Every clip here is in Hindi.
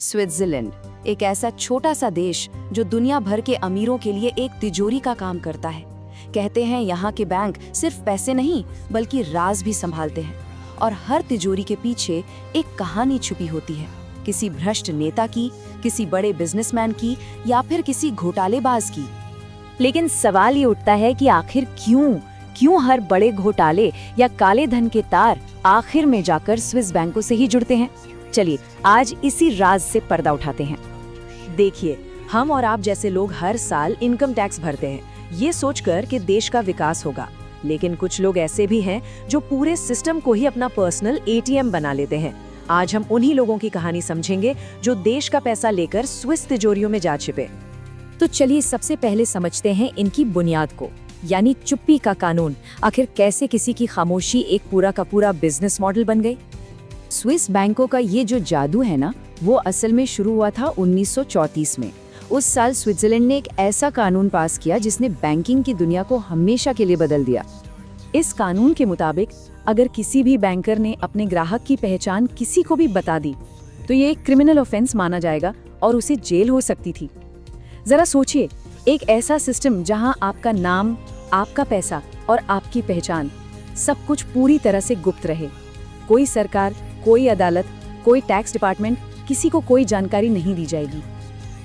स्विट्जरलैंड एक ऐसा छोटा सा देश जो दुनिया भर के अमीरों के लिए एक तिजोरी का काम करता है। कहते हैं यहाँ के बैंक सिर्फ पैसे नहीं बल्कि राज भी संभालते हैं और हर तिजोरी के पीछे एक कहानी छुपी होती है, किसी भ्रष्ट नेता की, किसी बड़े बिजनेसमैन की या फिर किसी घोटालेबाज की। लेकिन सवाल ये उठता है कि आखिर क्यों हर बड़े घोटाले या काले धन के तार आखिर में जाकर स्विस बैंकों से ही जुड़ते हैं। चलिए आज इसी राज से पर्दा उठाते हैं। देखिए, हम और आप जैसे लोग हर साल इनकम टैक्स भरते हैं, ये सोचकर कि देश का विकास होगा। लेकिन कुछ लोग ऐसे भी हैं जो पूरे सिस्टम को ही अपना पर्सनल एटीएम बना लेते हैं। आज हम उन्हीं लोगों की कहानी समझेंगे जो देश का पैसा लेकर स्विस तिजोरियों में जा छिपे। तो चलिए सबसे पहले समझते हैं इनकी बुनियाद को, यानी चुप्पी का कानून। आखिर कैसे किसी की खामोशी एक पूरा का पूरा बिजनेस मॉडल बन गई। स्विस बैंकों का ये जो जादू है ना, वो असल में शुरू हुआ था 1934 में। उस साल स्विट्जरलैंड ने एक ऐसा कानून पास किया जिसने बैंकिंग की दुनिया को हमेशा के लिए बदल दिया। इस कानून के मुताबिक अगर किसी भी बैंकर ने अपने ग्राहक की पहचान किसी को भी बता दी तो ये एक क्रिमिनल ऑफेंस माना जाएगा और उसे जेल हो सकती थी। जरा सोचिए, एक ऐसा सिस्टम जहां आपका नाम, आपका पैसा और आपकी पहचान सब कुछ पूरी तरह से गुप्त रहे। कोई सरकार, कोई अदालत, कोई टैक्स डिपार्टमेंट, किसी को कोई जानकारी नहीं दी जाएगी।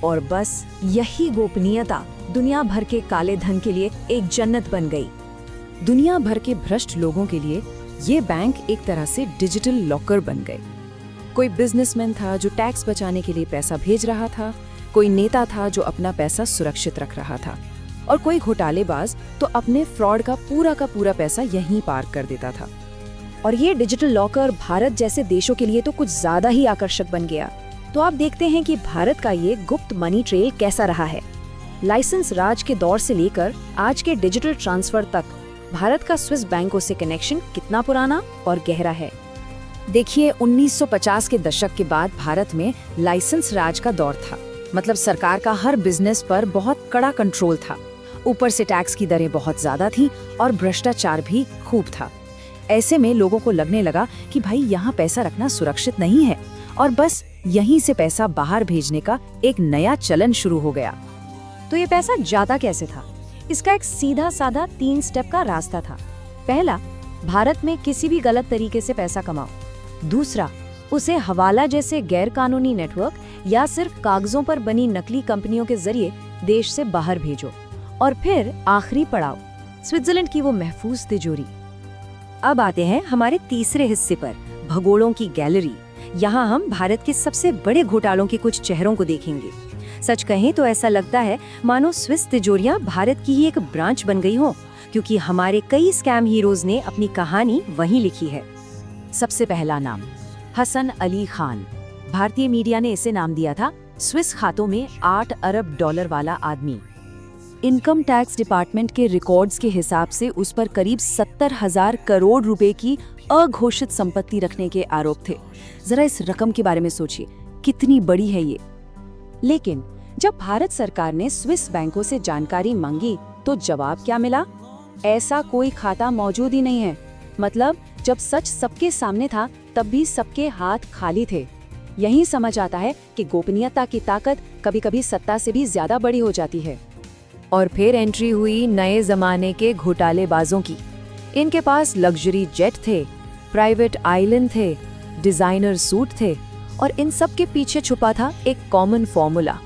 और बस यही गोपनीयता दुनिया भर के काले धन के लिए एक जन्नत बन गई। दुनिया भर के भ्रष्ट लोगों के लिए ये बैंक एक तरह से डिजिटल लॉकर बन गए। कोई बिजनेसमैन था जो टैक्स बचाने के लिए पैसा भेज रहा था, कोई नेता था जो अपना पैसा सुरक्षित रख रहा था, और कोई घोटालेबाज तो अपने फ्रॉड का पूरा पैसा यहीं पार्क कर देता था। और ये डिजिटल लॉकर भारत जैसे देशों के लिए तो कुछ ज्यादा ही आकर्षक बन गया। तो आप देखते हैं कि भारत का ये गुप्त मनी ट्रेल कैसा रहा है। लाइसेंस राज के दौर से लेकर आज के डिजिटल ट्रांसफर तक भारत का स्विस बैंकों से कनेक्शन कितना पुराना और गहरा है। देखिए, 1950 के दशक के बाद भारत में लाइसेंस राज का दौर था। मतलब सरकार का हर बिजनेस पर बहुत कड़ा कंट्रोल था। ऊपर से टैक्स की दरें बहुत ज्यादा थी और भ्रष्टाचार भी खूब था। ऐसे में लोगों को लगने लगा कि भाई यहाँ पैसा रखना सुरक्षित नहीं है और बस यहीं से पैसा बाहर भेजने का एक नया चलन शुरू हो गया। तो ये पैसा जाता कैसे था? इसका एक सीधा साधा 3 स्टेप का रास्ता था। पहला, भारत में किसी भी गलत तरीके से पैसा कमाओ। दूसरा, उसे हवाला जैसे गैर कानूनी नेटवर्क या सिर्फ कागजों पर बनी नकली कंपनियों के जरिए देश से बाहर भेजो। और फिर आखिरी पड़ाव, स्विट्जरलैंड की वो महफूज तिजोरी। अब आते हैं हमारे तीसरे हिस्से पर, भगोड़ों की गैलरी। यहाँ हम भारत के सबसे बड़े घोटालों के कुछ चेहरों को देखेंगे। सच कहें तो ऐसा लगता है मानो स्विस तिजोरियां भारत की ही एक ब्रांच बन गई हो, क्योंकि हमारे कई स्कैम हीरोज ने अपनी कहानी वहीं लिखी है। सबसे पहला नाम, हसन अली खान। भारतीय मीडिया ने इसे नाम दिया था स्विस खातों में $8 अरब वाला आदमी। इनकम टैक्स डिपार्टमेंट के रिकॉर्ड्स के हिसाब से उस पर करीब 70,000 करोड़ रुपए की अघोषित संपत्ति रखने के आरोप थे। जरा इस रकम के बारे में सोचिए, कितनी बड़ी है ये। लेकिन जब भारत सरकार ने स्विस बैंकों से जानकारी मांगी तो जवाब क्या मिला? ऐसा कोई खाता मौजूद ही नहीं है। मतलब जब सच सबके सामने था तब भी सबके हाथ खाली थे। यही समझ आता है कि गोपनीयता की ताकत कभी-कभी सत्ता से भी ज्यादा बड़ी हो जाती है। और फिर एंट्री हुई नए जमाने के घोटालेबाजों की। इनके पास लग्जरी जेट थे, प्राइवेट आइलैंड थे, डिजाइनर सूट थे, और इन सब के पीछे छुपा था एक कॉमन फॉर्मूला।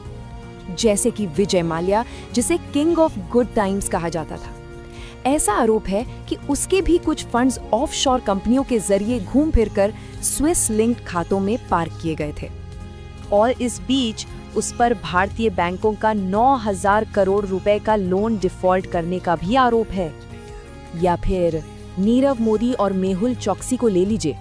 जैसे कि विजय माल्या, जिसे किंग ऑफ गुड टाइम्स कहा जाता था। ऐसा आरोप है कि उसके भी कुछ फंड्स ऑफशोर कंपनियों के जरिए घूम फिरकर स्विस लिंक्ड खातों में पार्क किए गए थे। और इस बीच उस पर भारतीय बैंकों का 9,000 करोड़ रुपए का लोन डिफॉल्ट करने का भी आरोप है। या फिर नीरव मोदी और मेहुल चोकसी को ले लीजिए।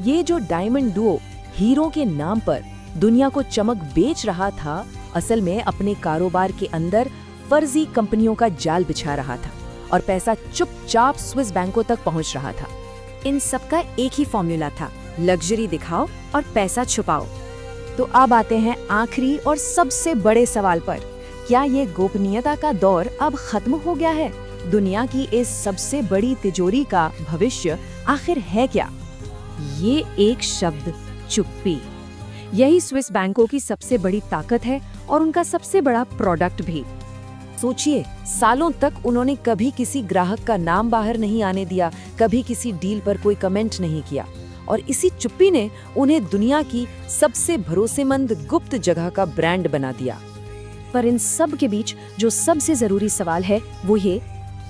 ये जो डायमंड डुओ हीरो के नाम पर दुनिया को चमक बेच रहा था, असल में अपने कारोबार के अंदर फर्जी कंपनियों का जाल बिछा रहा था और पैसा चुपचाप स्विस बैंकों तक पहुंच रहा था। इन सब का एक ही फॉर्मूला था, लग्जरी दिखाओ और पैसा छुपाओ। तो अब आते हैं आखिरी और सबसे बड़े सवाल पर, क्या ये गोपनीयता का दौर अब खत्म हो गया है? दुनिया की इस सबसे बड़ी तिजोरी का भविष्य आखिर है क्या? ये एक शब्द, चुप्पी। यही स्विस बैंकों की सबसे बड़ी ताकत है और उनका सबसे बड़ा प्रोडक्ट भी। सोचिए, सालों तक उन्होंने कभी किसी ग्राहक का नाम बाहर नहीं आने दिया, कभी किसी डील पर कोई कमेंट नहीं किया, और इसी चुप्पी ने उन्हें दुनिया की सबसे भरोसेमंद गुप्त जगह का ब्रांड बना दिया। पर इन सब के बीच जो सबसे जरूरी सवाल है वो ये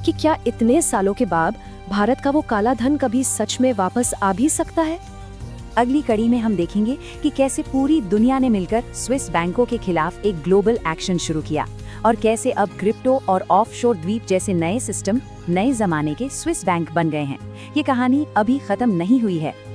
कि क्या इतने सालों के बाद भारत का वो काला धन कभी सच में वापस आ भी सकता है? अगली कड़ी में हम देखेंगे कि कैसे पूरी दुनिया ने मिलकर स्विस बैंकों के खिलाफ एक ग्लोबल एक्शन शुरू किया और कैसे अब क्रिप्टो और ऑफशोर द्वीप जैसे नए सिस्टम नए जमाने के स्विस बैंक बन गए हैं। ये कहानी अभी खत्म नहीं हुई है।